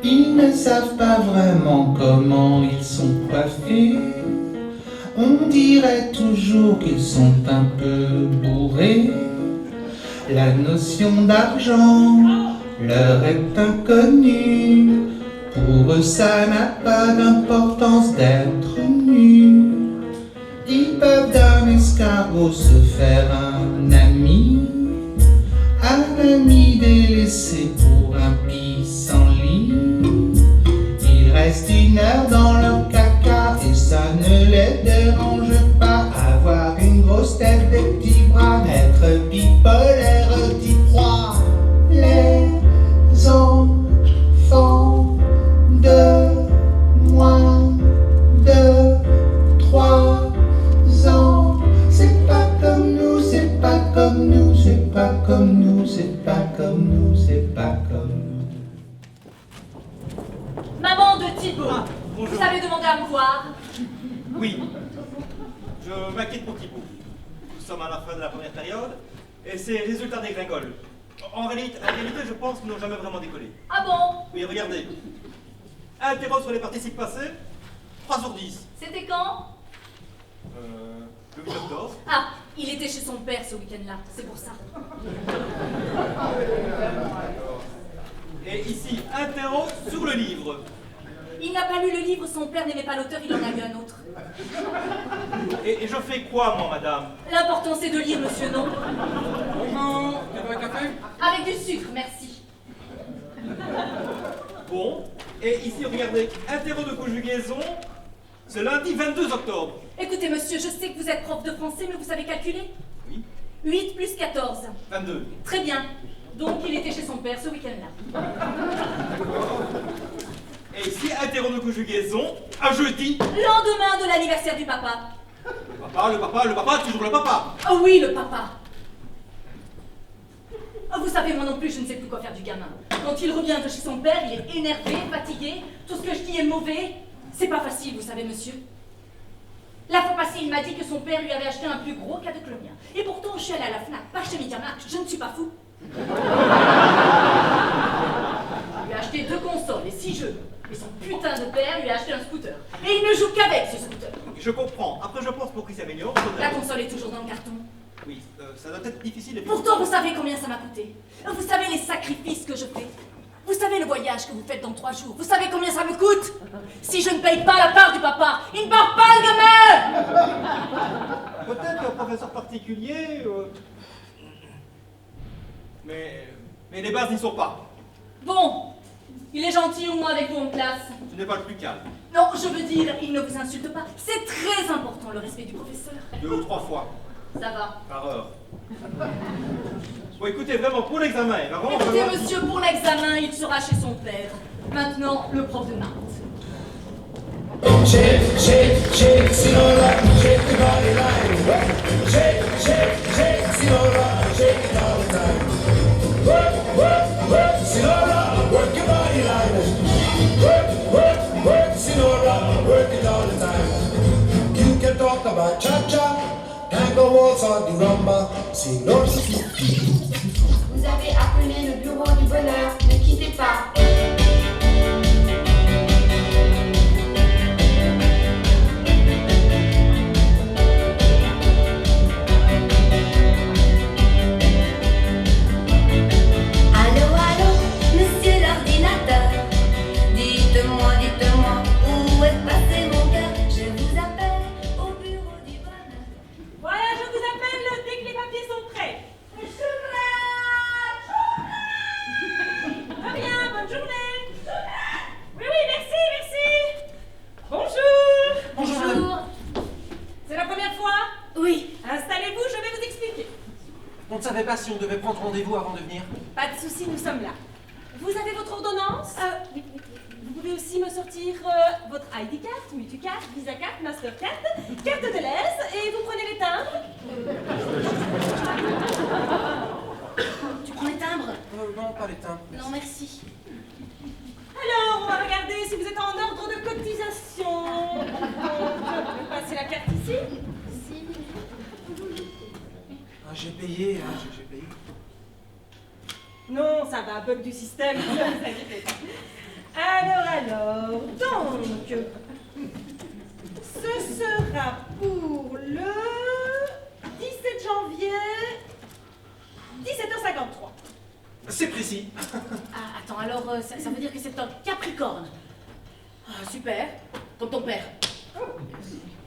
Ils ne savent pas vraiment comment ils sont coiffés. On dirait toujours qu'ils sont un peu bourrés. La notion d'argent leur est inconnue. Pour eux ça n'a pas d'importance d'être nu. Ils peuvent d'un escargot se faire un ami délaissé pour un pissenlit. Ils restent 1 heure dans leur caca et ça ne les dérange pas. Avoir une grosse tête, des petits bras, être bipolaire, d'y croire. Les enfants de moins de 3 ans, c'est pas comme nous, c'est pas comme nous, c'est pas comme nous, c'est pas comme nous, c'est pas comme nous. Maman de Thibaut, Bonjour. vous avez demandé à me voir. Oui. Je m'inquiète pour Thibaut. Nous sommes à la fin de la première période et ses résultats dégringolent. En réalité, je pense qu'ils n'ont jamais vraiment décollé. Ah bon? Oui, regardez. Un terreau sur les participes passés, 3 sur 10. C'était quand? Le 8 octobre. Ah, il était chez son père ce week-end-là, c'est pour ça. Et ici, un terreau sur le livre. Il n'a pas lu le livre, son père n'aimait pas l'auteur, il en a lu un autre. Et je fais quoi, moi, madame? L'important c'est de lire, monsieur, non? Bonjour, tu veux un café? Avec du sucre, merci. Bon. Et ici, regardez, un terreau de conjugaison, ce lundi 22 octobre. Écoutez, monsieur, je sais que vous êtes prof de français, mais vous savez calculer? Oui. 8 plus 14. 22. Très bien. Donc il était chez son père ce week-end-là. Et ici, un terreau de conjugaison, un jeudi. Lendemain de l'anniversaire du papa. Le papa, toujours le papa. Oh oui, le papa. Oh, vous savez, moi non plus, je ne sais plus quoi faire du gamin. Quand il revient de chez son père, il est énervé, fatigué. Tout ce que je dis est mauvais. C'est pas facile, vous savez, monsieur. La fois passée, il m'a dit que son père lui avait acheté un plus gros cadeau que le mien. Et pourtant, je suis allée à la FNAC, pas chez MediaMarkt, je ne suis pas fou. Il lui a acheté 2 consoles et 6 jeux. Et son putain de père lui a acheté un scooter. Et il ne joue qu'avec ce scooter. Je comprends. Après, je pense pour qu'il s'améliore. La console est toujours dans le carton. Oui, ça doit être difficile. Pourtant, vous savez combien ça m'a coûté. Vous savez les sacrifices que je fais. Vous savez le voyage que vous faites dans 3 jours. Vous savez combien ça me coûte. Si je ne paye pas la part du papa, il ne part pas le gamin. Peut-être un professeur particulier. Mais les bases n'y sont pas. Bon, il est gentil au moins avec vous en classe. Ce n'est pas le plus calme. Non, je veux dire, il ne vous insulte pas. C'est très important le respect du professeur. 2 ou 3 fois Ça va. par heure. Bon, écoutez, vraiment, pour l'examen, il va vraiment Écoutez, falloir... monsieur, pour l'examen, il sera chez son père. Maintenant, le prof de maths. Shake, shake, shake, Sinora, shake the body line. Shake, shake, shake, Sinora, shake it all the time. Work, work, work, Sinora, work your body line. Work, work, work, Sinora, work it all the time. You can talk about cha-cha, tango waltz or the rumba, Sinora. Vous avez appelé le bureau du bonheur, ne quittez pas. Allô, allô, monsieur l'ordinateur. Dites-moi, où est passé mon cœur? Je vous appelle au bureau du bonheur. Voilà, je vous appelle dès que les papiers sont prêts. Très bien, bonne journée. Oui, merci, merci. Bonjour. Bonjour. C'est la première fois? Oui. Installez-vous, je vais vous expliquer. On ne savait pas si on devait prendre rendez-vous avant de venir. Pas de souci, nous sommes là. Vous avez votre ordonnance? Oui. Vous pouvez aussi me sortir votre ID card, Mutucard, Visa card, Mastercard, carte de l'aise et vous prenez les timbres. Tu prends les timbres? Non, pas les timbres. Non, merci. Alors, on va regarder si vous êtes en ordre de cotisation. Donc, je vais passer la carte ici. Ah, j'ai payé, hein, j'ai payé. Non, ça va, bug du système. Ne vous inquiétez pas. Alors, donc, ce sera pour le 17 janvier, 17h53. C'est précis. Ah, attends, alors ça veut dire que c'est un Capricorne. Ah, super, comme ton père.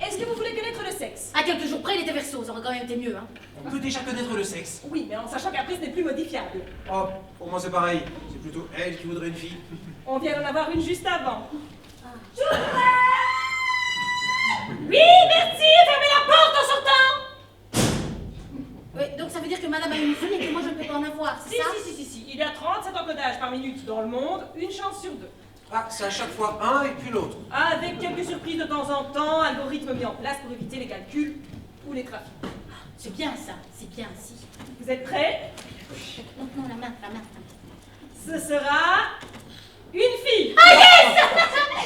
Est-ce que vous voulez connaître le sexe? À quelques jours près, il était Verseau, ça aurait quand même été mieux, hein. On peut déjà connaître le sexe. Oui, mais en sachant qu'après, ce n'est plus modifiable. Oh, pour moi c'est pareil. C'est plutôt elle qui voudrait une fille. On vient d'en avoir une juste avant. Oui, merci, fermez la porte en sortant. Oui, donc ça veut dire que madame a une fille et que moi je ne peux pas en avoir, c'est ça? Si. Il y a 37 encodages par minute dans le monde, une chance sur deux. Ah, c'est à chaque fois un et puis l'autre. Avec quelques surprises de temps en temps, algorithme mis en place pour éviter les calculs ou les trafics. C'est bien ça, c'est bien, si. Vous êtes prêts? Non, la main. Ce sera une fille.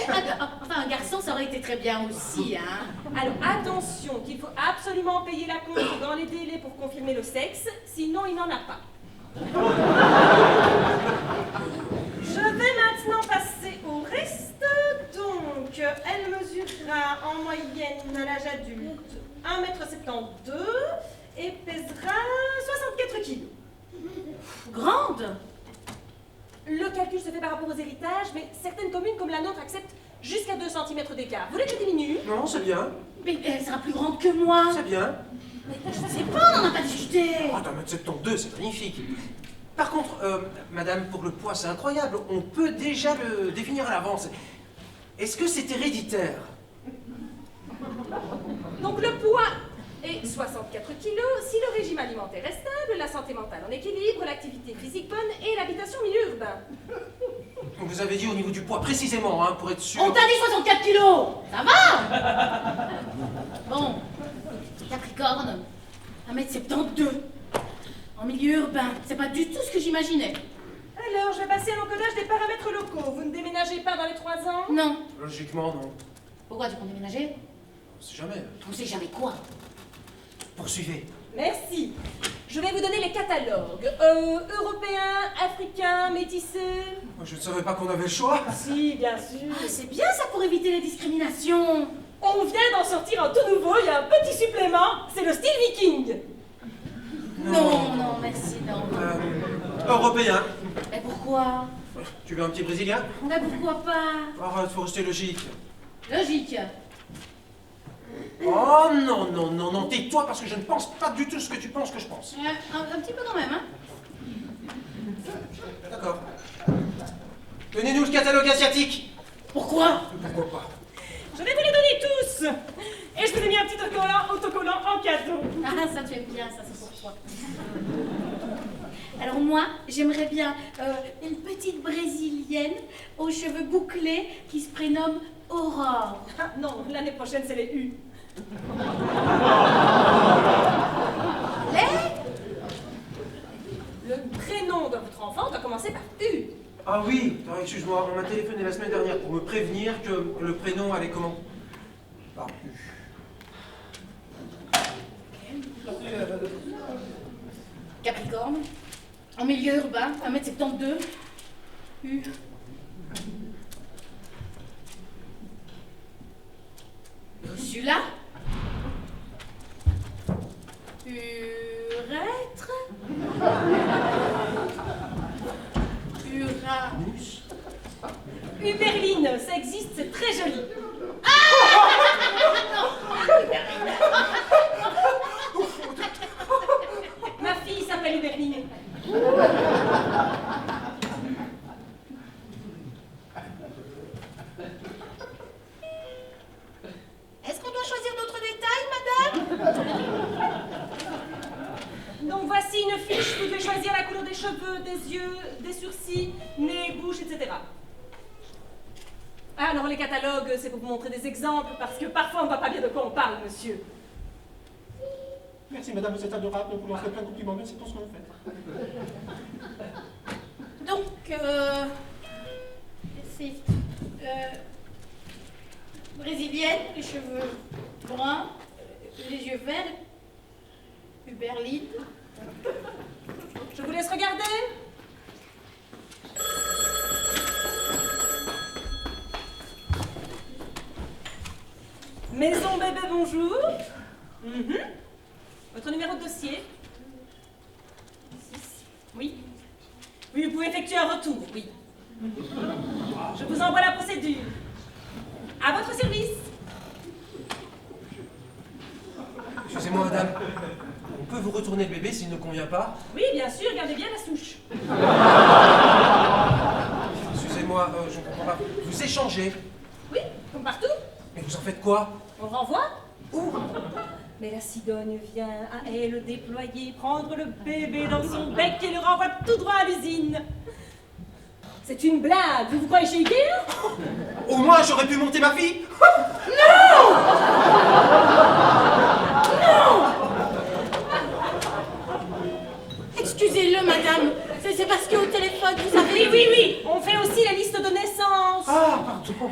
Enfin, un garçon, ça aurait été très bien aussi, hein. Alors attention, qu'il faut absolument payer la compte dans les délais pour confirmer le sexe, sinon il n'en a pas. Je vais maintenant passer au reste. Donc, elle mesurera en moyenne à l'âge adulte 1,72 m et pèsera 64 kg. Grande. Le calcul se fait par rapport aux héritages, mais certaines communes comme la nôtre acceptent jusqu'à 2 cm d'écart. Vous voulez que je diminue? Non, c'est bien. Mais elle sera plus grande que moi. C'est bien. Mais je ne sais pas, on n'en a pas discuté. Ah, t'as 1m72, c'est magnifique. Par contre, madame, pour le poids, c'est incroyable. On peut déjà le définir à l'avance. Est-ce que c'est héréditaire? Donc le poids est 64 kg si le régime alimentaire est stable, la santé mentale en équilibre, l'activité physique bonne et l'habitation en milieu urbain. Vous avez dit au niveau du poids précisément, hein, pour être sûr. On t'a dit 64 kilos. Ça va. Bon, Capricorne, 1,72 m. En milieu urbain, c'est pas du tout ce que j'imaginais. Alors, je vais passer à l'encodage des paramètres locaux. Vous ne déménagez pas dans les 3 ans? Non. Logiquement, non. Pourquoi tu comptes déménager? On sait jamais. On sait jamais quoi. Poursuivez. Merci. Je vais vous donner les catalogues. Européens, africains, métissés. Moi, je ne savais pas qu'on avait le choix. Si, bien sûr. Ah, c'est bien ça pour éviter les discriminations. On vient d'en sortir un tout nouveau, il y a un petit supplément, c'est le style viking. Non, merci, non. Européen. Mais pourquoi? Tu veux un petit brésilien? Mais pourquoi pas? Arrête, faut rester logique. Logique. Oh non, tais-toi parce que je ne pense pas du tout ce que tu penses que je pense. Un petit peu quand même, hein. D'accord. Donnez-nous le catalogue asiatique. Pourquoi? Pourquoi pas? Je vais vous les donner tous. Et je vous ai mis un petit autocollant en cadeau. Ah, ça tu aimes bien, ça c'est pour toi. Alors moi, j'aimerais bien une petite brésilienne aux cheveux bouclés qui se prénomme Aurore. Ah, non, l'année prochaine c'est les U. Le prénom de votre enfant doit commencer par U. Ah oui, excuse-moi, on m'a téléphoné la semaine dernière pour me prévenir que le prénom allait comment? Par U. Capricorne, en milieu urbain, 1,72 m. U. Ursula. Urètre. Uranus. Uberline, ça existe, c'est très joli. Ma fille s'appelle Uberline. Est-ce qu'on doit choisir d'autres détails, madame? Donc voici une fiche, vous devez choisir la couleur des cheveux, des yeux, des sourcils, nez, bouche, etc. Ah, alors les catalogues, c'est pour vous montrer des exemples, parce que parfois on ne voit pas bien de quoi on parle, monsieur. Merci madame, vous êtes adorable, vous leur faites plein de compliments, merci pour ce que vous faites. Donc, c'est brésilienne, les cheveux bruns, les yeux verts, Uberline. Je vous laisse regarder. bonjour. Votre numéro de dossier? 6. Oui. Oui, vous pouvez effectuer un retour, oui. Je vous envoie la procédure. À votre service. Excusez-moi, madame. On peut vous retourner le bébé s'il ne convient pas? Oui, bien sûr, gardez bien la souche. Excusez-moi, je ne comprends pas. Vous échangez? Oui, comme partout. Mais vous en faites quoi? On renvoie? Où? Mais la cigogne vient à elle déployer, prendre le bébé dans son bec et le renvoie tout droit à l'usine. C'est une blague, vous croyez chez Ikea? Au moins, j'aurais pu monter ma fille. Excusez-le, madame. C'est parce qu'au téléphone, vous avez... Oui, on fait aussi la liste de naissance. Ah, pardon.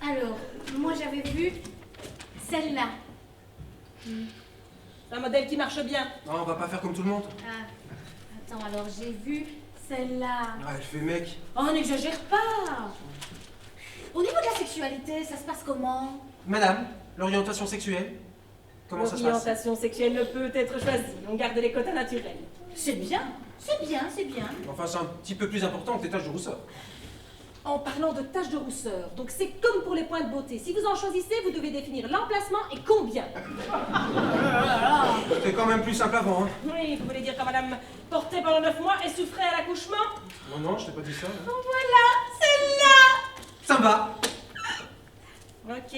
Alors, moi j'avais vu celle-là. C'est un modèle qui marche bien. Non, on va pas faire comme tout le monde. Ah, attends, alors j'ai vu celle-là. Ah, elle fait mec. Oh, n'exagère pas. Au niveau de la sexualité, ça se passe comment? Madame, l'orientation sexuelle, comment ça se passe? L'orientation sexuelle ne peut être choisie. On garde les quotas naturels. C'est bien, c'est bien, c'est bien. Enfin, c'est un petit peu plus important que tes taches de rousseur. En parlant de taches de rousseur, donc c'est comme pour les points de beauté. Si vous en choisissez, vous devez définir l'emplacement et combien. C'était quand même plus simple avant, hein. Oui, vous voulez dire quand madame portait pendant 9 mois et souffrait à l'accouchement? Non, je t'ai pas dit ça. hein. Voilà, celle-là. Ça me va. Ok.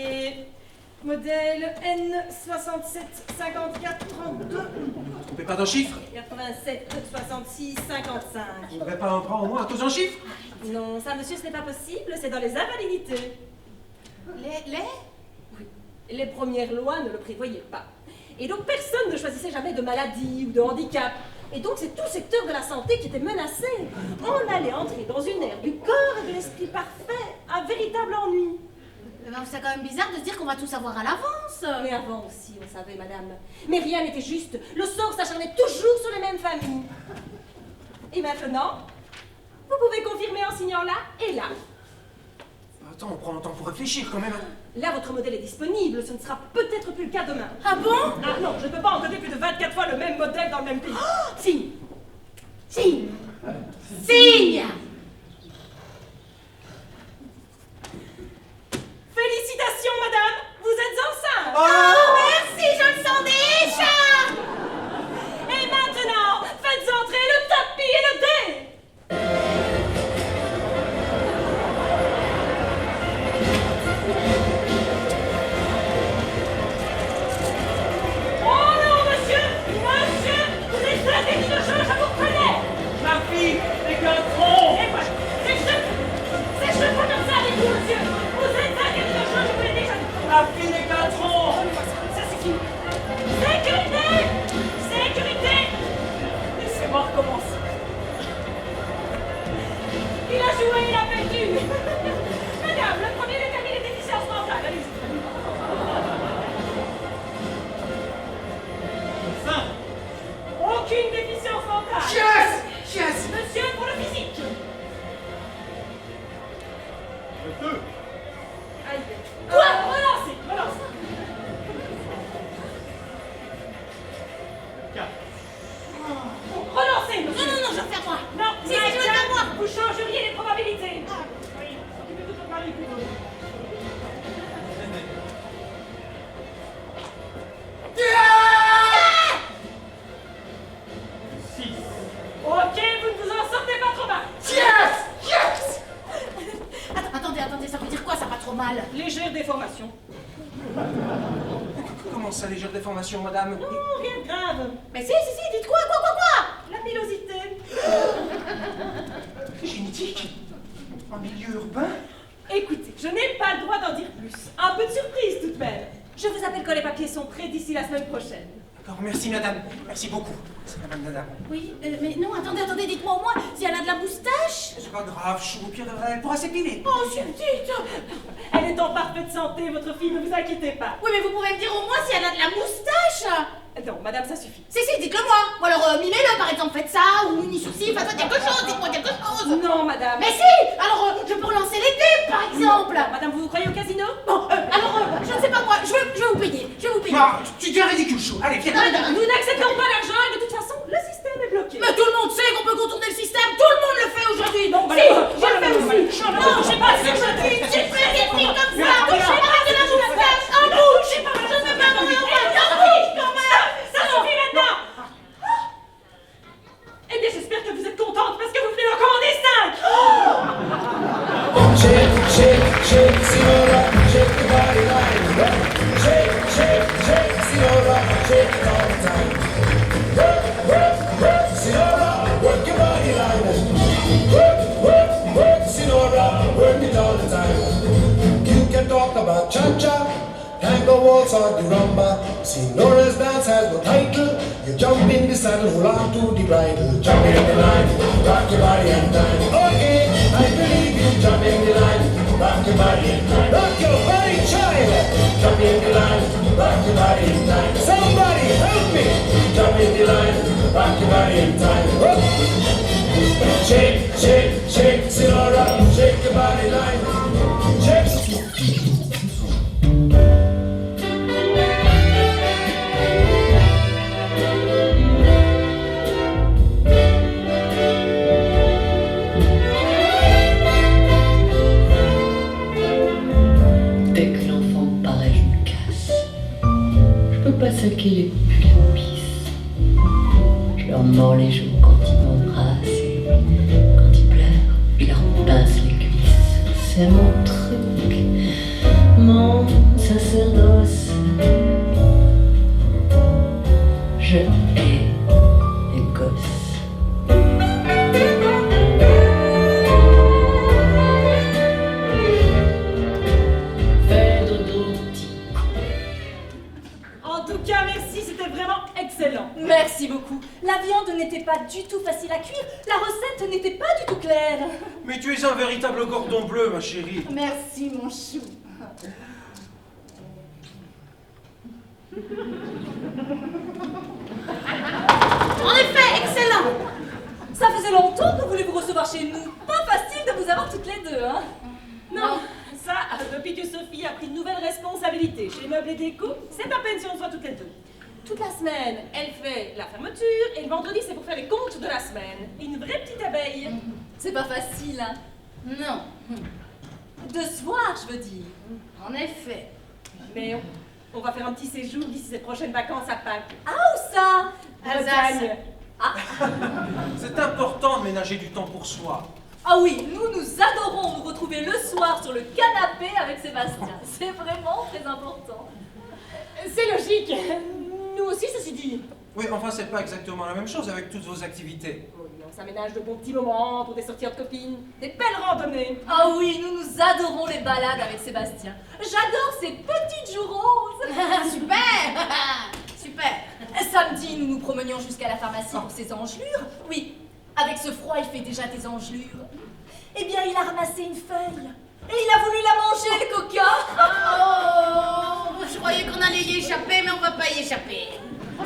Modèle N675432 Trompez pas d'un chiffre. 87 66 55. Vous n'aurez pas un bras au moins à cause d'un chiffre? Non, ça, monsieur, ce n'est pas possible. C'est dans les invalidités. Les premières lois ne le prévoyaient pas. Et donc personne ne choisissait jamais de maladie ou de handicap. Et donc c'est tout secteur de la santé qui était menacé. On allait entrer dans une ère du corps et de l'esprit parfait. Un véritable ennui. C'est quand même bizarre de se dire qu'on va tout savoir à l'avance. Mais avant aussi, on savait, madame. Mais rien n'était juste. Le sort s'acharnait toujours sur les mêmes familles. Et maintenant, vous pouvez confirmer en signant là et là. Attends, on prend le temps pour réfléchir quand même. Là, votre modèle est disponible. Ce ne sera peut-être plus le cas demain. Ah bon? Ah non, je ne peux pas encoder plus de 24 fois le même modèle dans le même pays. Signe. Signe. Signe. Félicitations, madame. Vous êtes enceinte. Oh, merci, je le sens déjà. Et maintenant, faites entrer le tapis et le dé. Oh non, monsieur, vous êtes la tête de chose, je vous connais. Ma fille n'est qu'un tronc. Et voilà, c'est je pas comme ça avec vous, monsieur. Vous êtes la tête de chose, je vous l'ai déjà dit. Ma fille n'est qu'un tronc. Ça suffit. Sécurité! Sécurité! Laissez-moi recommencer. Il a joué, il a perdu. Madame, le premier détermine les déficiences mentales. Allez-y. 5. Aucune déficience mentale. Yes! Monsieur, pour le physique. 2. Aïe. Quoi? Relancez. 4. Relancez, monsieur. Non, je vais faire moi. Non, Si, je vais faire moi. vous changeriez les probabilités. Oui, occupez tout votre mari plutôt. Ok, vous ne vous en sortez pas trop mal. Attendez, ça veut dire quoi, ça va trop mal? Légère déformation. Comment ça, légère déformation, madame? Non, rien de grave. Mais si, dites quoi? La pilosité. Génétique? En milieu urbain? Écoutez, je n'ai pas le droit d'en dire plus. Un peu de surprise tout de même. Je vous appelle quand les papiers sont prêts d'ici la semaine prochaine. D'accord, merci madame. Merci beaucoup. C'est madame. Oui, mais non, attendez, dites-moi au moins si elle a de la moustache. C'est pas grave, chou, au pire, elle pourra s'épiler. Oh, subtite. Elle est en parfaite santé, votre fille, ne vous inquiétez pas. Oui, mais vous pouvez me dire au moins si elle a de la moustache. Non, madame, ça suffit. Si, dites-le moi. Ou alors mimez-le par exemple, faites ça, ou Mini Souci, faites quelque chose, dites-moi quelque chose. Non, madame. Mais si. Alors je peux relancer les dés par exemple. Non, madame, vous vous croyez au casino? Bon, alors je ne sais pas moi, je vais vous payer, Non, tu deviens ridicule, chou. Allez, viens. Nous n'acceptons pas l'argent et de toute façon, le système est bloqué. Mais tout le monde sait qu'on peut contourner le système, tout le monde le fait aujourd'hui. Bon, si, je le fais aussi. Non, je sais pas si je dis. J'ai fait des trucs comme ça, touchez pas de la moustache, en bouche. Je ne veux pas mourir en bouche quand même. Ça suffit maintenant. Eh bien, j'espère que vous êtes contente parce que vous venez d'en commander 5. Shake, Senora, shake your body line. Shake, Senora, shake it all the time. Work, Senora, work your body line. Work, Senora, work it all the time. You can talk about cha-cha, tango waltz or the rumba. Senora's dance has no title. You jump in the saddle, hold on to the bridle. Jump in the line, rock your body and time. Okay, I believe you. Jump in the line, rock your body and time. Rock your body, child. Jump in the line, rock your body and time. Somebody help me. Jump in the line, rock your body and time. Up. Shake, Senora, shake your body line. Shake. Pas saquer les pulls à pisse. Je leur mords les joues quand ils m'embrassent et quand ils pleurent, je leur pince les cuisses. C'est mon truc, mon sacerdoce. Je hais les gosses. Fais dodo, petit con. En tout cas, merci, c'était vraiment excellent. Merci beaucoup. La viande n'était pas du tout facile à cuire, la recette n'était pas du tout claire. Mais tu es un véritable cordon bleu, ma chérie. Merci mon chou. En effet, excellent. Ça faisait longtemps que vous voulez vous recevoir chez nous. Pas facile de vous avoir toutes les deux, hein. Non, ça, depuis que Sophie a pris de nouvelles responsabilités chez Meubles et Déco, c'est à peine si on soit toutes les deux. Toute la semaine, elle fait la fermeture et le vendredi, c'est pour faire les comptes de la semaine. Une vraie petite abeille. C'est pas facile, hein. Non. De se voir, je veux dire. En effet. Mais on va faire un petit séjour d'ici ces prochaines vacances à Pâques. Ah, où ça? Bretagne. Ah. C'est important de ménager du temps pour soi. Ah oui, nous adorons nous retrouver le soir sur le canapé avec Sébastien. C'est vraiment très important. C'est logique. Nous aussi, ceci dit. Oui, enfin, c'est pas exactement la même chose avec toutes vos activités. Oui, on s'aménage de bons petits moments pour des sorties entre copines, des belles randonnées. Ah oui, nous adorons les balades avec Sébastien. J'adore ces petites joues roses. Super. Super. Samedi, nous nous promenions jusqu'à la pharmacie pour ses engelures. Oui, avec ce froid, il fait déjà des engelures. Eh bien, il a ramassé une feuille. Et il a voulu la manger, le coca. Oh, je croyais qu'on allait y échapper, mais on va pas y échapper.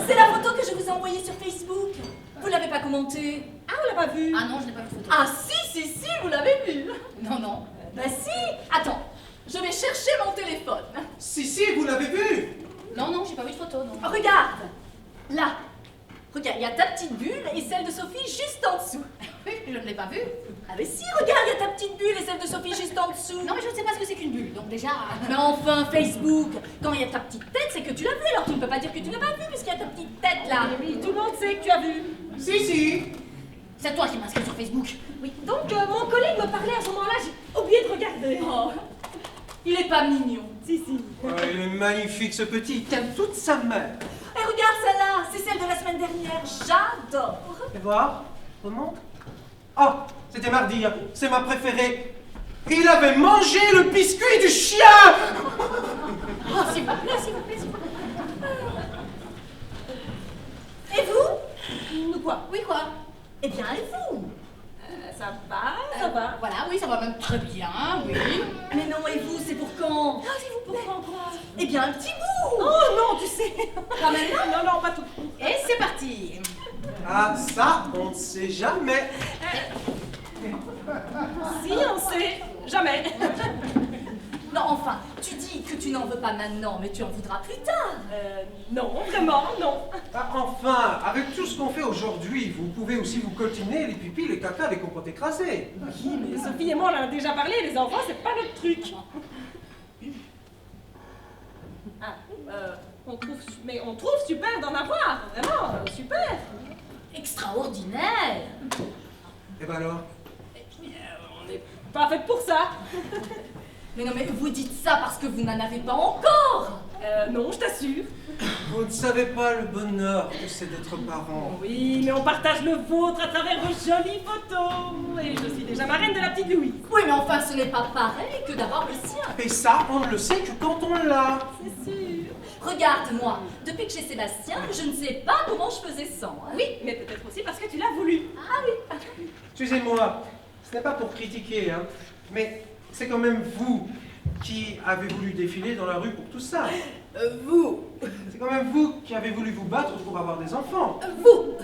C'est la photo que je vous ai envoyée sur Facebook. Vous l'avez pas commentée? Ah, on l'a pas vue. Ah non, je n'ai pas vu de photo. Ah si, vous l'avez vue. Non, non. Bah si. Attends, je vais chercher mon téléphone. Si, vous l'avez vu. Non, non, j'ai pas vu de photo, non. Regarde. Là. Regarde, il y a ta petite bulle et celle de Sophie juste en dessous. Oui, je ne l'ai pas vu. Ah mais si, regarde, il y a ta petite bulle et celle de Sophie juste en dessous. Non, mais je ne sais pas ce que c'est qu'une bulle, donc déjà... Mais enfin, Facebook, quand il y a ta petite tête, c'est que tu l'as vu, alors tu ne peux pas dire que tu l'as pas vu puisqu'il y a ta petite tête là. Oui, tout le monde sait que tu as vu. Si. C'est toi qui m'as inscrit sur Facebook. Oui, donc mon collègue me parlait à ce moment-là, j'ai oublié de regarder. Oh, il est pas mignon. Si. Ouais, il est magnifique, ce petit. Il aime toute sa mère. Et regarde celle-là, c'est celle de la semaine dernière, j'adore. Fais voir. Remonte. Oh, c'était mardi. Hein. C'est ma préférée. Il avait mangé le biscuit du chien. Oh, s'il vous plaît, s'il vous plaît, s'il vous plaît. Et vous? Nous quoi? Oui, quoi? Eh bien, et vous? Ça va. Voilà, oui, ça va même très bien, oui. Mais non, et vous, c'est pour quand? Ah, s'il vous plaît. Pourquoi quoi? Eh bien, un petit bout. Oh non, tu sais. pas maintenant? Non, pas tout. Et c'est parti. Ah, ça, on ne sait jamais. Si, on sait. Jamais. Non, enfin, tu dis que tu n'en veux pas maintenant, mais tu en voudras plus tard. Non, vraiment, non. Ah, enfin, avec tout ce qu'on fait aujourd'hui, vous pouvez aussi vous coltiner les pipis, les caca, les compotes écrasées. Oui, mais Sophie et moi, on en a déjà parlé, les enfants, c'est pas notre truc. On trouve super d'en avoir, vraiment, super. Extraordinaire. Et ben alors? On n'est pas fait pour ça. Mais non, mais vous dites ça parce que vous n'en avez pas encore. Non, je t'assure. Vous ne savez pas le bonheur que c'est d'être parent. Oui, mais on partage le vôtre à travers vos jolies photos. Et je suis déjà marraine de la petite Louise. Oui, mais enfin, ce n'est pas pareil que d'avoir le sien. Et ça, on ne le sait que quand on l'a. C'est sûr. Regarde-moi, depuis que j'ai Sébastien, je ne sais pas comment je faisais sans. Hein. Oui, mais peut-être aussi parce que tu l'as voulu. Ah oui. Excusez-moi, ce n'est pas pour critiquer, hein, mais c'est quand même vous qui avez voulu défiler dans la rue pour tout ça. Vous. C'est quand même vous qui avez voulu vous battre pour avoir des enfants. Vous.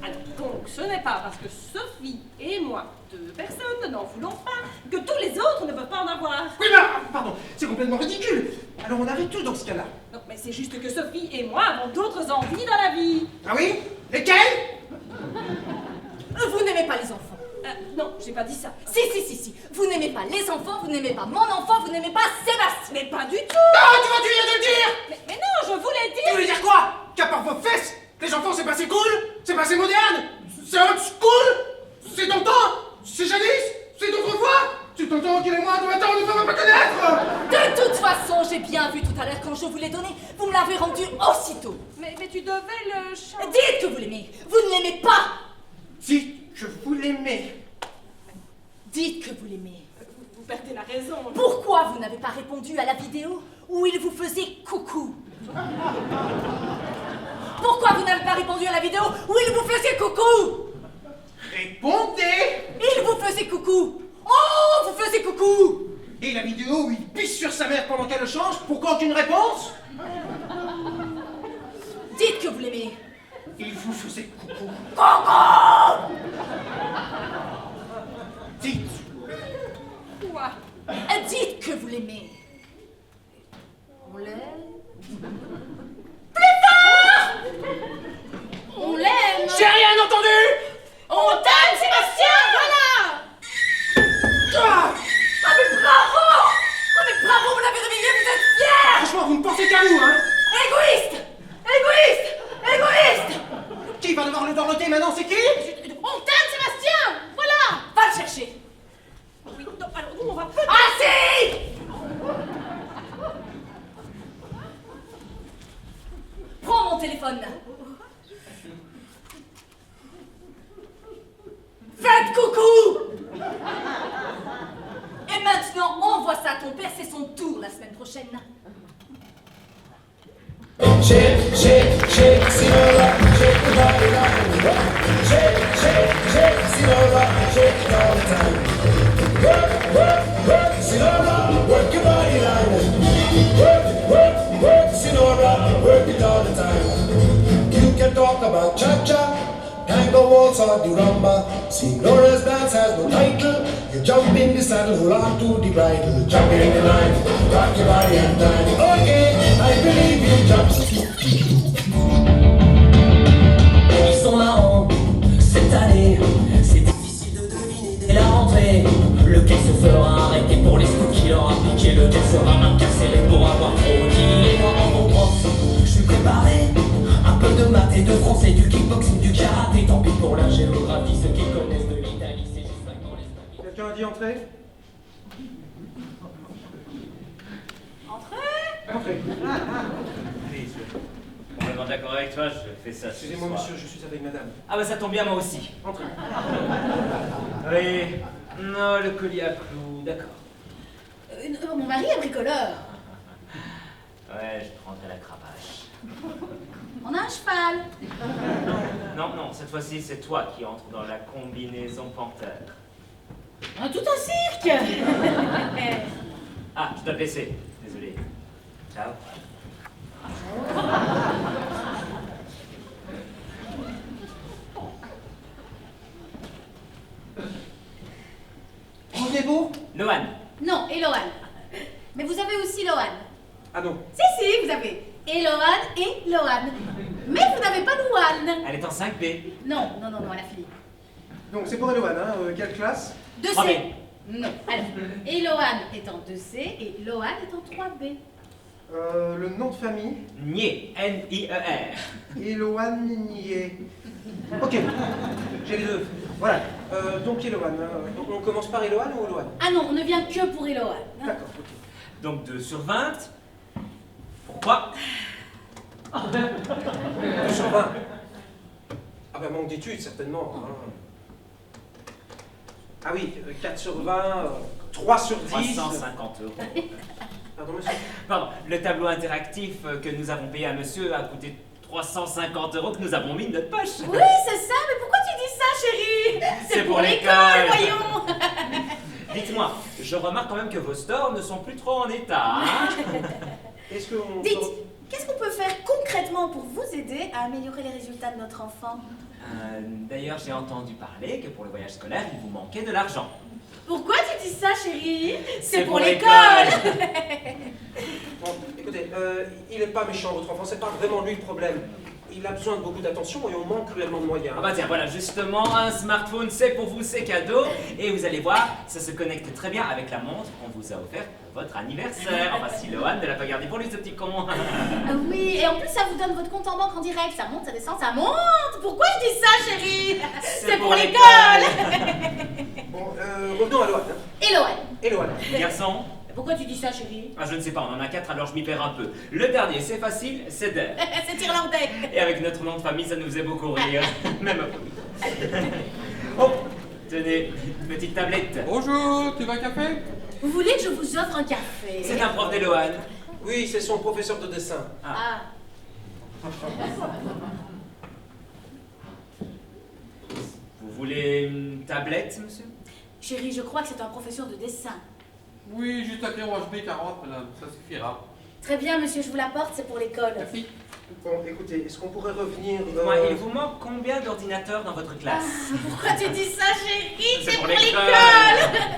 Alors, donc, ce n'est pas parce que Sophie et moi, deux personnes, n'en voulons pas, que tous les autres ne peuvent pas en avoir. Oui, mais pardon, c'est complètement ridicule. Alors on arrête tout dans ce cas-là. Non, mais c'est juste que Sophie et moi avons d'autres envies dans la vie. Ah oui? Lesquelles? Vous n'aimez pas les enfants. Non, j'ai pas dit ça. Si. Vous n'aimez pas les enfants, vous n'aimez pas mon enfant, vous n'aimez pas Sébastien. Mais pas du tout. Ah, tu viens de le dire! Mais non, je voulais Tu dire. voulais dire quoi? Qu'à part vos fesses, les enfants c'est passé cool? C'est passé moderne? C'est old school? C'est d'antan? C'est jadis? C'est d'autrefois? C'est tonton qu'il est moi, de maintenant on ne peut pas connaître! De toute façon, j'ai bien vu tout à l'heure quand je vous l'ai donné, vous me l'avez rendu aussitôt. Mais tu devais le chanter. Dites que vous l'aimez. Vous ne l'aimez pas. Dites que vous l'aimez. Dites que vous l'aimez. Vous perdez la raison. Pourquoi vous n'avez pas répondu à la vidéo où il vous faisait coucou? Pourquoi vous n'avez pas répondu à la vidéo où il vous faisait coucou? Répondez! Il vous faisait coucou. Oh, vous faisiez coucou. Et la vidéo où il pisse sur sa mère pendant qu'elle le change, pourquoi aucune réponse? Dites que vous l'aimez. Il vous faisait coucou. Coucou. Dites! Quoi? Dites que vous l'aimez. On l'aime. On l'aime. J'ai rien entendu! On t'aime, Sébastien. Voilà. Ah, Ah mais bravo. Ah mais bravo, vous l'avez réveillé, vous êtes fiers. franchement, vous ne pensez qu'à vous, hein? Égoïste. Égoïste. Égoïste. Qui va devoir le dorloter maintenant, c'est qui? On t'aime, Sébastien. Voilà. Va le chercher. Oui, non, alors nous on va... Ah si. Prends mon téléphone. Faites coucou. Et maintenant, envoie ça à ton père, c'est son tour la semaine prochaine. Shake, shake, shake, Sinora, shake the body line. Shake, shake, shake, Sinora, shake it all the time. Work, work, work, Sinora, work your body line. Work, work, work, Sinora, work it all the time. You can talk about cha-cha, tango waltz or the rumba. Sinora's dance has no title. You jump in the saddle, hold on to the bridle. Jump in the line, rock your body and time. Okay, I believe you jump. Ils sont marrants cette année. C'est difficile de deviner dès la rentrée lequel se fera arrêter pour les scouts qui leur a piqué, lequel sera incarcéré pour avoir trop dit. Et moi en bon prof, je suis préparé. Un peu de maths et de français, du kickboxing, du karaté. Tant pis pour la géographie, ceux qui connaissent de l'Italie, c'est juste 5 dans l'espace. Quelqu'un a dit entrer? Entrez! Allez, je suis complètement d'accord avec toi, je fais ça ce Excusez-moi, soir. monsieur, je suis avec madame. Ah bah ça tombe bien, moi aussi. Entrez. Oui, non, le collier à clous, d'accord. Mon mari est bricoleur. Ouais, je prendrai la cravache. On a un cheval. Non, cette fois-ci, c'est toi qui entres dans la combinaison panthère. Tout un cirque. Ah, je dois te laisser. Désolé. Ciao. Eloane et Loane. Mais vous n'avez pas Louane. Elle est en 5B. Non, elle a fini. Donc c'est pour Eloane, hein, quelle classe 2C. 3B. Non. Alors, Eloane est en 2C et Loane est en 3B. Le nom de famille Nier. N-I-E-R. Eloane Nier. Ok, j'ai les deux. Voilà, donc Eloane. On commence par Eloane ou Eloane? Ah non, on ne vient que pour Eloane. D'accord, ok. Donc 2 sur 20. Pourquoi 2 sur 20. Ah ben manque d'études, certainement. Hein. Ah oui, 4 sur 20, 3 sur 10. 350 euros. Pardon, monsieur? Pardon, le tableau interactif que nous avons payé à monsieur a coûté 350 euros que nous avons mis de notre poche. Oui, c'est ça, mais pourquoi tu dis ça, chérie? C'est pour l'école, voyons. Dites-moi, je remarque quand même que vos stores ne sont plus trop en état. Hein? Est-ce que on... Dites, qu'est-ce qu'on peut faire concrètement pour vous aider à améliorer les résultats de notre enfant? D'ailleurs, j'ai entendu parler que pour le voyage scolaire, il vous manquait de l'argent. Pourquoi tu dis ça, chérie? C'est pour l'école. Bon, écoutez, il n'est pas méchant, votre enfant, c'est pas vraiment lui le problème. Il a besoin de beaucoup d'attention et on manque cruellement de moyens. Ah bah tiens, voilà, justement, un smartphone, c'est pour vous, c'est cadeau. Et vous allez voir, ça se connecte très bien avec la montre qu'on vous a offerte pour votre anniversaire. Enfin, si Loane ne l'a pas gardé pour lui, ce petit con. Ah oui, et en plus, ça vous donne votre compte en banque en direct. Ça monte, ça descend, ça monte. Pourquoi je dis ça, chérie? C'est pour l'école. Bon, revenons à Loane. Et Loane. Garçon. Pourquoi tu dis ça, chérie? Ah, je ne sais pas, on en a 4, alors je m'y perds un peu. Le dernier, c'est facile, c'est d'air. C'est irlandais. Et avec notre nom de famille, ça nous faisait beaucoup rire. Même Oh, tenez, petite tablette. Bonjour, tu veux un café? Vous voulez que je vous offre un café? C'est un prof d'Eloane. Oui, c'est son professeur de dessin. Ah. Vous voulez une tablette, monsieur? Chérie, je crois que c'est un professeur de dessin. Oui, juste un crayon HB 40, madame, ça suffira. Très bien, monsieur, je vous l'apporte, c'est pour l'école. Merci. Bon, écoutez, est-ce qu'on pourrait revenir... Dites-moi, il vous manque combien d'ordinateurs dans votre classe? Pourquoi tu dis ça, chérie? C'est pour l'école.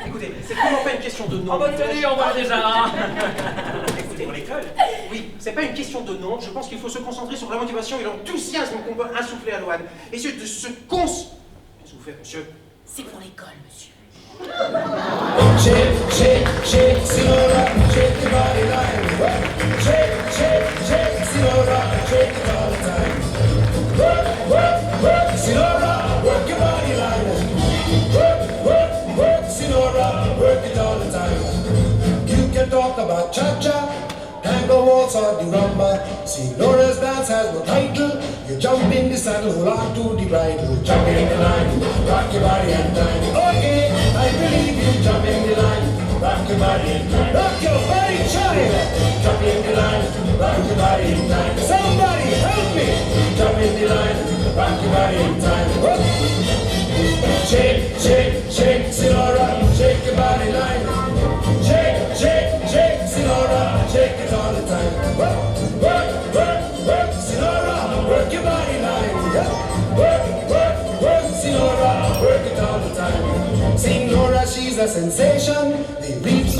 Écoutez, c'est vraiment pas une question de nom. Oh bah tenez, on va déjà. Écoutez, pour l'école? Oui, c'est pas une question de nom. Je pense qu'il faut se concentrer sur la motivation et l'enthousiasme qu'on peut insuffler à Loane. Essayez de se Qu'est-ce que vous faites, monsieur? C'est pour l'école, monsieur. Shake, shake, shake, Sinora, shake your body line. Shake, shake, shake, Sinora, shake it all the time. Work, work, work, Sinora, work your body line. Work, work, work, Sinora, work it all the time. You can talk about cha-cha, tango waltz or the rumba. Sinora's dance has no title. You jump in the saddle, hold on to the bridle. Jump in the line, rock your body and time. Okay, I believe you. Jump in the line, rock your body in time. Rock your body, child. Jump in the line, rock your body in time. Somebody help me. Jump in the line, rock your body in time. Shake, shake, shake, Sinora, shake your body line. Shake, shake, shake, Sinora, shake it all the time. Work, work, work, work, Sinora, work your body line. Yeah. Work, work, work, Sinora, work it all the time. Sinora, she's a sensation. They reach.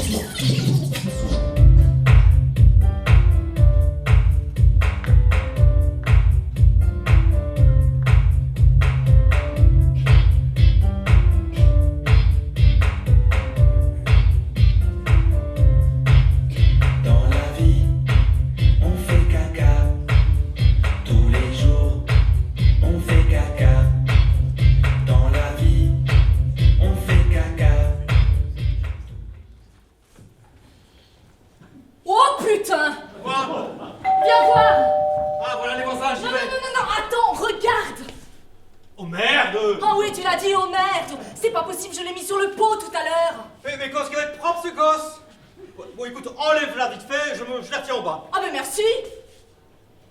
Bon, écoute, enlève-la vite fait, je la tiens en bas. Ah, ben merci.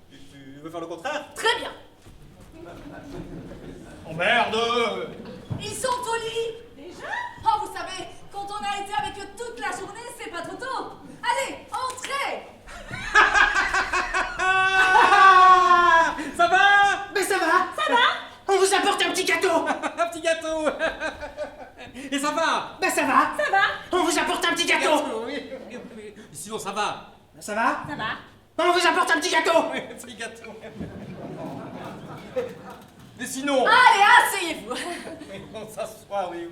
Tu veux faire le contraire? Très bien. Oh merde! Ils sont au lit. Déjà? Oh, vous savez, quand on a été avec eux toute la journée, c'est pas trop tôt. Allez, entrez. Ça va? Ben ça va. Ça va? On vous apporte un petit gâteau. Un petit gâteau. Et ça va? Ben ça va. Ça va? On vous apporte un petit gâteau. Oui. Sinon ça va? Ben ça va. Ça va? On vous apporte un petit gâteau. Oui, un petit gâteau. Mais sinon... Allez, asseyez-vous. Oui, on s'assoit, oui.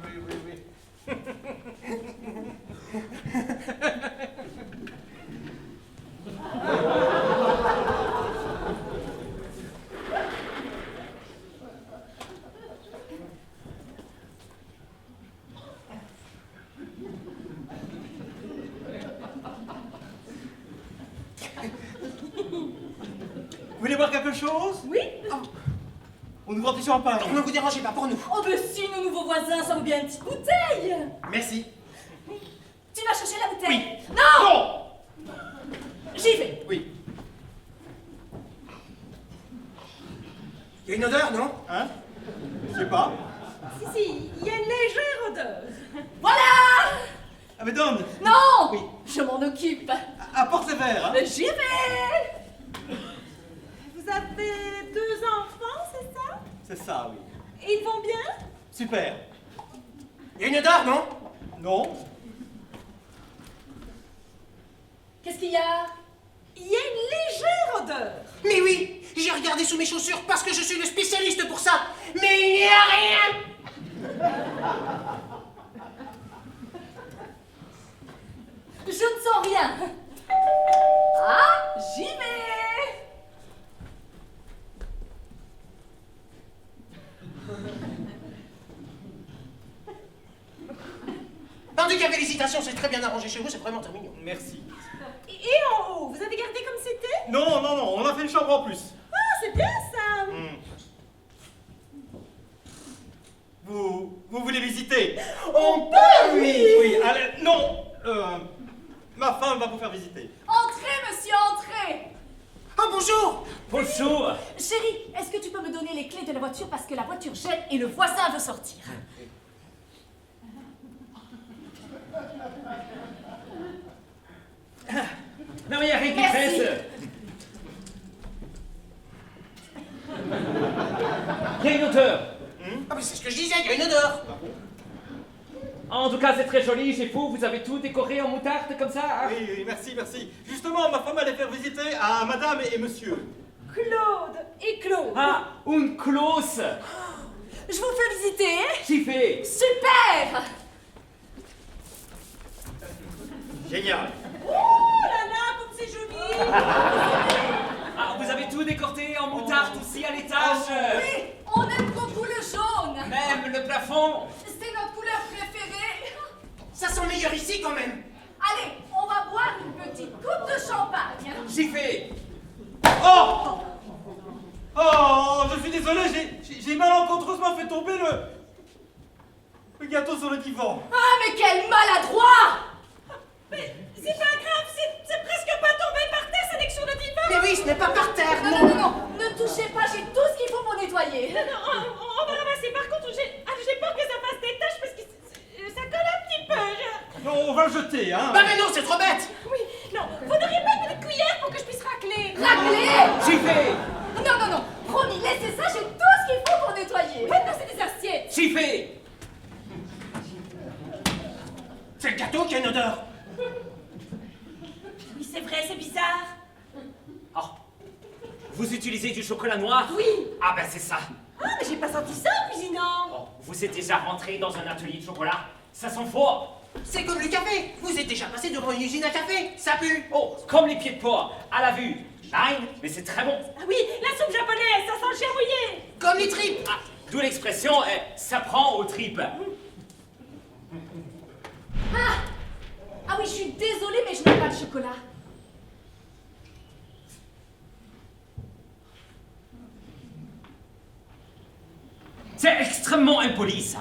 Vous voulez boire quelque chose? Oui. On ouvre un petit champagne. Ne vous dérangez pas pour nous. Oh, ben si, nos nouveaux voisins, ça vaut bien une petite bouteille. Merci. Tu vas chercher la bouteille? Oui. Non. J'y vais. Oui. Il y a une odeur, non? Hein? Je sais pas. Si, il y a une légère odeur. Voilà. Ah mais donne. Non. Oui. Je m'en occupe. Apporte les verres, hein. J'y vais. Vous avez 2 enfants, c'est ça? C'est ça, oui. Ils vont bien? Super. Il y a une odeur, non? Non. Qu'est-ce qu'il y a? Il y a une légère odeur. Mais oui, j'ai regardé sous mes chaussures parce que je suis le spécialiste pour ça. Mais il n'y a rien. Je ne sens rien. Ah, j'y vais. En tout cas, félicitations, c'est très bien arrangé chez vous, c'est vraiment très mignon. Merci. Et en haut, vous avez gardé comme c'était? Non, on a fait une chambre en plus. Ah, c'est bien ça. Vous voulez visiter? On peut, oui. Oui, allez, non. Ma femme va vous faire visiter. Entrez, monsieur, entrez. Oh, bonjour. Bonjour. Chérie, est-ce que tu peux me donner les clés de la voiture parce que la voiture gêne et le voisin veut sortir? Non mais il n'y a rien qui Merci. presse. Il y a une odeur. Ah, mais c'est ce que je disais, il y a une odeur. En tout cas, c'est très joli chez vous. Vous avez tout décoré en moutarde comme ça. Ah. Oui, merci. Justement, ma femme allait faire visiter à madame et monsieur. Claude et Claude. Ah, une close. Je vous fais visiter. J'y fais. Super. Génial. Oh là là, comme c'est joli. Ah, vous avez tout décoré en moutarde aussi à l'étage. Oui, on aime beaucoup le jaune. Même le plafond. C'est notre couleur préférée. Ça sent meilleur ici quand même. Allez, on va boire une petite coupe de champagne. J'y fais. Oh, je suis désolé, j'ai malencontreusement fait tomber le gâteau sur le divan. Ah, mais quel maladroit. Mais c'est pas grave, c'est presque pas tombé par terre, c'est que sur le divan. Mais oui, ce n'est pas par terre. Non, ne touchez pas, j'ai tout ce qu'il faut pour nettoyer. Non, on va ramasser. Par contre, j'ai peur que ça fasse des taches parce que ça colle un petit peu. Non, on va le jeter, hein. Bah mais non, c'est trop bête. Oui, non, vous n'auriez pas une petite cuillère pour que je puisse racler? Racler. J'y fais. Non, promis, laissez ça, j'ai tout ce qu'il faut pour nettoyer. Maintenant, c'est des assiettes. J'y fais. C'est le gâteau qui a une odeur. Oui, c'est vrai, c'est bizarre. Oh. Vous utilisez du chocolat noir? Oui. Ah ben c'est ça. Ah, mais j'ai pas senti ça en cuisinant. Oh, vous êtes déjà rentré dans un atelier de chocolat? Ça sent fort. C'est comme le café. Vous êtes déjà passé devant une usine à café. Ça pue. Oh, comme les pieds de porc, à la vue. Nein, mais c'est très bon. Ah oui, la soupe japonaise, ça sent le chien mouillé. Comme les tripes. Ah, d'où l'expression ça prend aux tripes. Ah oui, je suis désolée, mais je n'ai pas de chocolat. C'est extrêmement impoli, ça.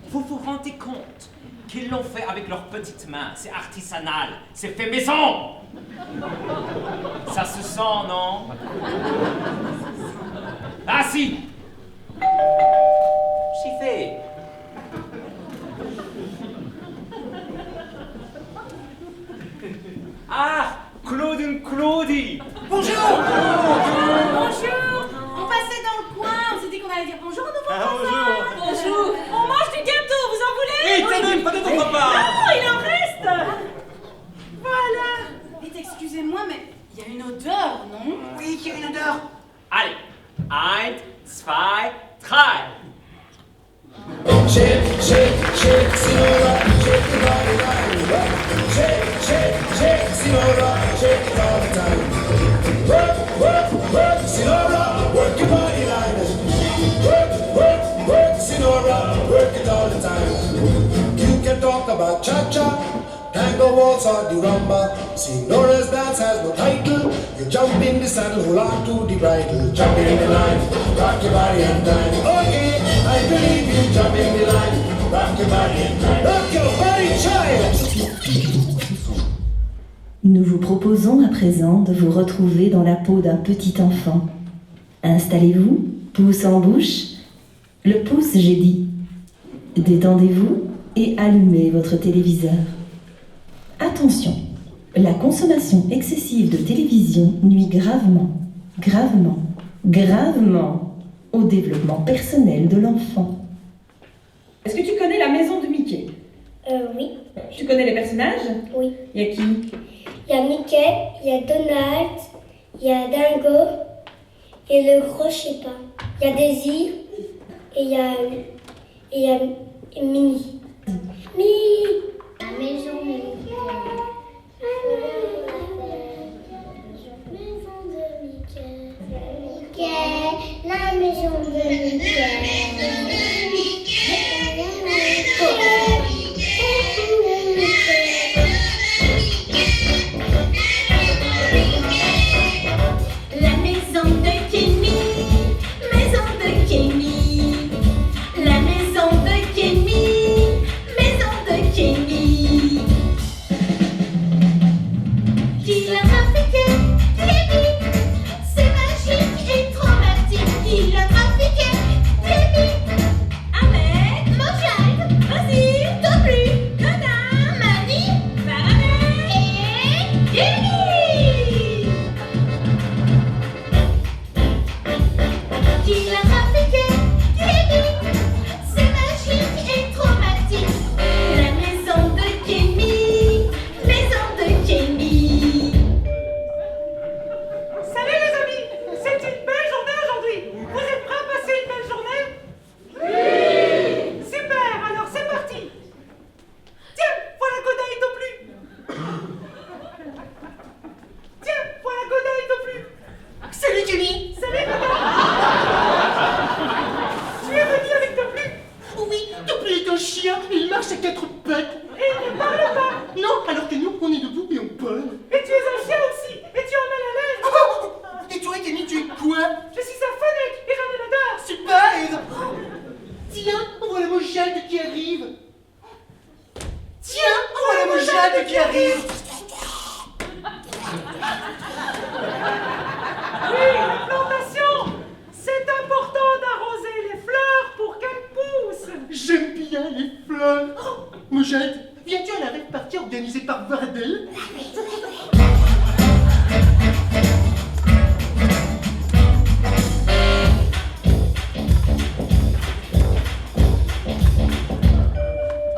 Vous vous rendez compte qu'ils l'ont fait avec leurs petites mains? C'est artisanal, c'est fait maison. Ça se sent, non? Ah si. J'y fais. Ah, Claudie. Bonjour. Bonjour. On passait dans le coin, on s'est dit qu'on allait dire bonjour à nos voisins. Bonjour. On mange du gâteau, vous en voulez? Oui, tenez, prenez ton repas. Non, il en reste. Voilà. Vite, excusez excusez-moi, mais il y a une odeur, non? Oui, il y a une odeur. Allez, 1, 2, 3. Shake, shake, shake, Sinora, shake your body line. Shake, shake, shake, Sinora, shake it all the time. Work, work, work, Sinora, work your body line. Work, work, work, Sinora, work it all the time. You can talk about cha-cha, tango waltz or the rumba. Sinora's dance has no title. You jump in the saddle, hold on to the bridle. Jump in the line, rock your body and time. Okay, I believe you. Jump in the line, rock your body and time. Rock your body, child. Nous vous proposons à présent de vous retrouver dans la peau d'un petit enfant. Installez-vous, pouce en bouche. Le pouce, j'ai dit. Détendez-vous et allumez votre téléviseur. Attention, la consommation excessive de télévision nuit gravement au développement personnel de l'enfant. Est-ce que tu connais la maison de Mickey? Oui. Tu connais les personnages? Oui. Il y a qui? Il y a Mickey, il y a Donald, il y a Dingo, et le gros, je sais pas. Il y a Daisy, et il y a Minnie. La maison de Mickey. La maison de Mickey. La maison de Kenny, maison de Kenny. La maison de Kenny, maison de Kenny. Qui l'a trafiqué, Kenny? C'est magique et traumatique. Qui l'a trafiqué, Kenny? Avec Mojang, vas-y, Toplu, Godin, Mani, Faraday et Kenny. Qui l'a trafiqué, Kenny? C'est magique et traumatique. La maison de Kenny, maison de Kenny. Salut les amis, c'est une belle journée aujourd'hui. Vous êtes prêts à passer une belle journée? Oui. Super, alors c'est parti. Tiens, voilà Godin et Toplu. Tiens, voilà Godin et Toplu. Salut Kenny. Salut Godin. Tu es venu avec Toplu? Oui, Toplu est un chien, il marche à 4 pattes. Et il ne parle pas. Non, alors que nous, on est debout et on parle. Et tu es un chien aussi. Et tu en as la laine. Et toi, Kenny, tu es quoi? Je suis un phonique et j'en ai l'odeur. Super. Tiens, voilà Mojang qui arrive. Tiens, voilà Mojang qui arrive. Oui, la plantation. C'est important d'arroser les fleurs pour qu'elles poussent. J'aime bien les fleurs. Mojang, viens-tu à la rêve partie organisée par Bardel?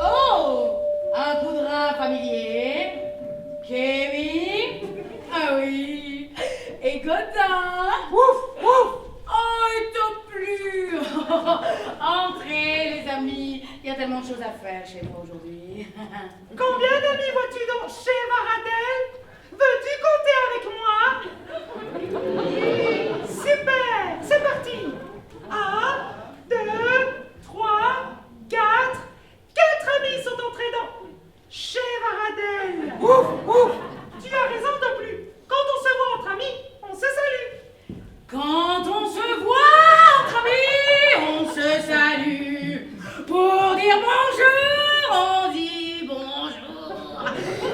Oh, un coup de rein familier. Kevin. Ah oui. Et Godin. Ouf, ouf. Oh, et Toplu. Entrez, les amis. Il y a tellement de choses à faire chez moi aujourd'hui. Combien d'amis vois-tu donc chez Varadel? Veux-tu compter avec moi? Super, c'est parti. 1, 2, 3, 4. 4 amis sont entrés dans chez Varadel. Ouf, ouf. Tu as raison, Toplu. Quand on se voit entre amis, on se salue. Quand on se voit entre amis, on se salue. Pour dire bonjour, on dit bonjour.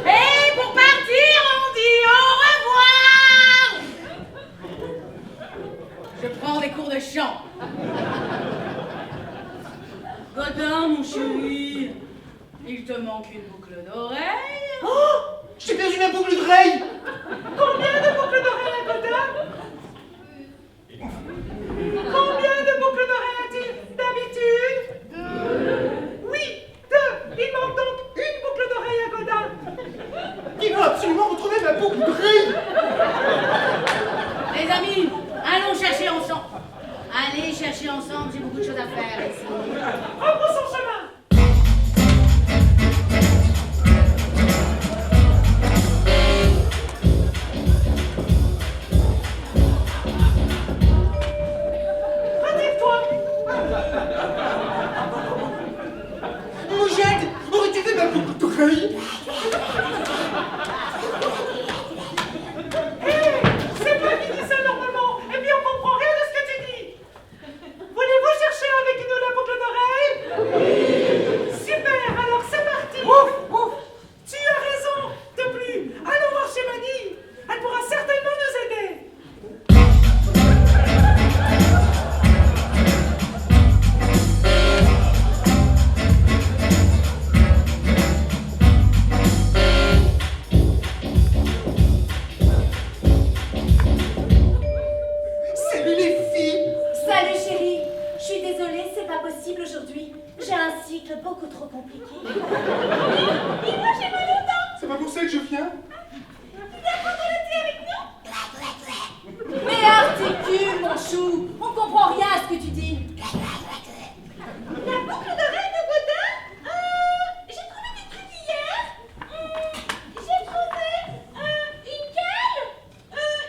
Et pour partir, on dit au revoir. Je prends des cours de chant. Godin, mon chéri, il te manque une boucle d'oreille. Oh, j'ai perdu ma boucle d'oreille. Combien de boucles d'oreilles à Godin? Combien de boucles d'oreilles a-t-il d'habitude? 2. Oui, 2. Il manque donc une boucle d'oreille à Godin. Il faut absolument retrouver ma boucle d'oreille. amis, allons chercher ensemble. Allez chercher ensemble, j'ai beaucoup de choses à faire ici. Reprends son chemin. Moujette, aurais-tu fait ma boucle d'oreille? C'est moi qui dis ça normalement, et puis on comprend rien de ce que tu dis. Voulez-vous chercher avec nous la boucle d'oreille? Super, alors c'est parti. Tu as raison. De plus, allons voir chez Mani. Elle pourra certainement nous aider. Salut les filles! Salut chérie, je suis désolée, c'est pas possible aujourd'hui. J'ai un cycle beaucoup trop compliqué. Et moi j'ai mal au dos. C'est pas pour ça que je viens? Tu viens prendre le thé avec nous? Mais articule, mon chou, on comprend rien à ce que tu dis. La boucle d'oreille de Godin? J'ai trouvé des trucs hier. J'ai trouvé une cale,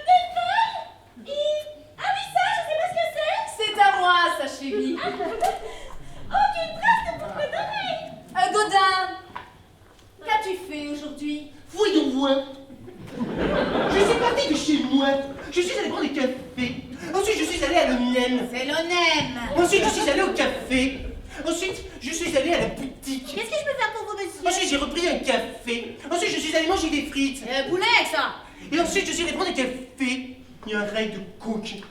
des feuilles et... Ah oui, ça, je sais pas ce que c'est. C'est à moi, ça chérie. Oh, j'ai une trace de boucle d'oreille. Godin, qu'as-tu fait aujourd'hui? Voyons voir. Je suis parti de chez moi. Je suis allé prendre des cafés. Ensuite, je suis allé à l'ONEM. C'est l'ONEM. Ensuite, je suis allé au café. Ensuite, je suis allé à la boutique. Qu'est-ce que je peux faire pour vous, monsieur? Ensuite, j'ai repris un café. Ensuite, je suis allé manger des frites. Boulet, ça. Et ensuite, je suis allé prendre un café. Il y a un rail de coke.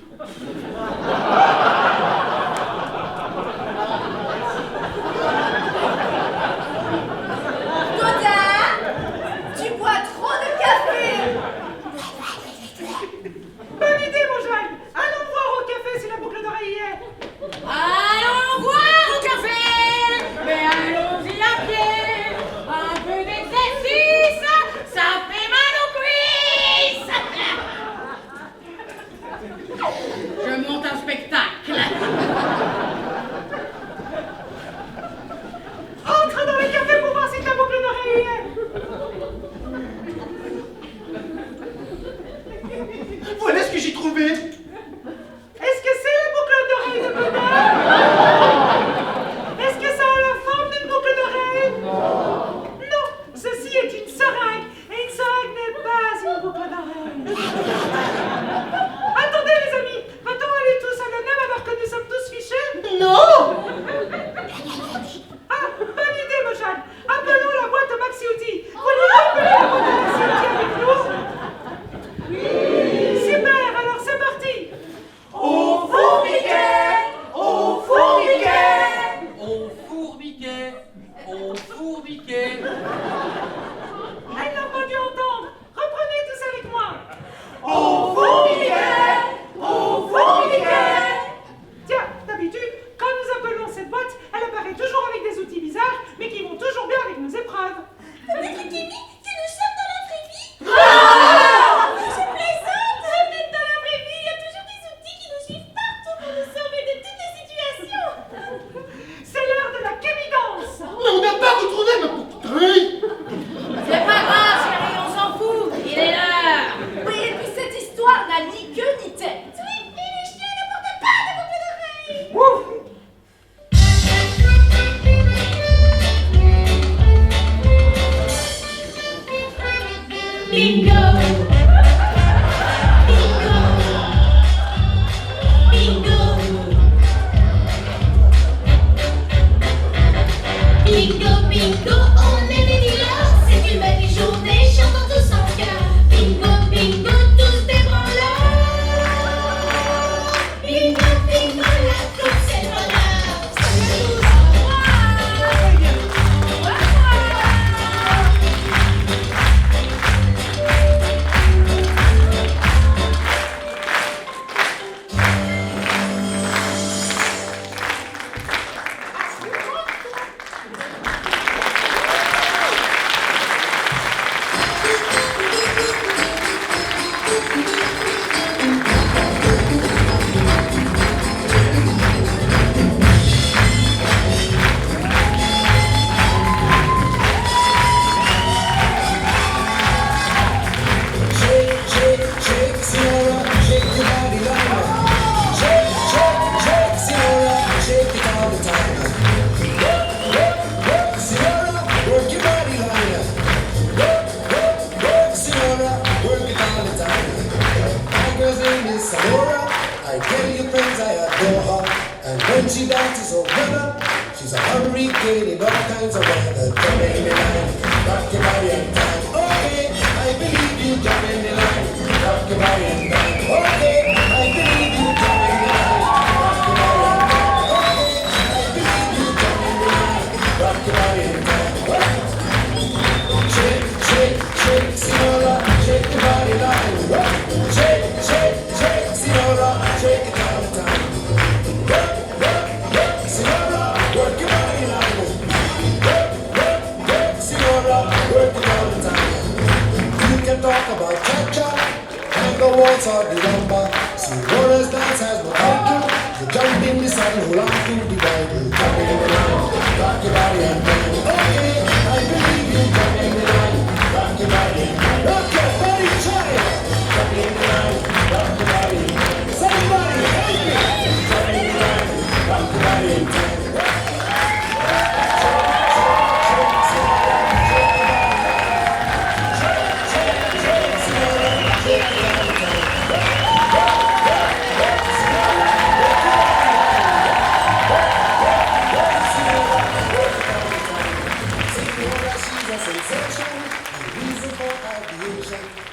Godin, tu bois trop de café. Bonne idée, mon Joël. Allons voir au café si la boucle d'oreille y est. Allons voir au café. Mais allons-y à pied. Un peu d'exercice, ça fait mal aux cuisses. Je monte un spectacle. Entre dans le café pour voir si ta boucle d'oreille y est. Voilà ce que j'ai trouvé. Est-ce que c'est la boucle d'oreille de Godin? Est-ce que ça a la forme d'une boucle d'oreille? Non, ceci est une seringue, et une seringue n'est pas une boucle d'oreille. Attendez les amis, va-t-on aller tous à l'ONEM alors que nous sommes tous fichés? Non! Ah, bonne idée, Mojane. Appelons la boîte Maxi Outils. Voulez-vous appeler la boîte Maxi Outils avec nous? Super, alors c'est parti. is Sonora. I tell you friends I adore her. And when she dances oh brother, she's a hurricane in all kinds of weather. Jump in the line, rock your body and time. Okay, I believe you, jump in the line, rock your body and time. Okay, I believe you, jump in the line, rock your body and time. Okay, I believe you, jump in the line, rock your body and time. Shake, shake, shake, Sonora, shake your body line. Shake, shake, shake, Sonora, shake it all the time. Sonora, work your body line. Sonora, work it all the time. You can talk about cha-cha, tango waltz or the rumba. Sonora's dance has no title. You jump in the sun, hold on to the Bible. Jump in the line, rock your body and bend. Okay, I believe you, jump in the line, rock your body and bend. Rock your body, child. Jump in the line, rock your body and bend. Somebody help me. Jump in the line, rock your body and bend. Sensation, the reason for aviation.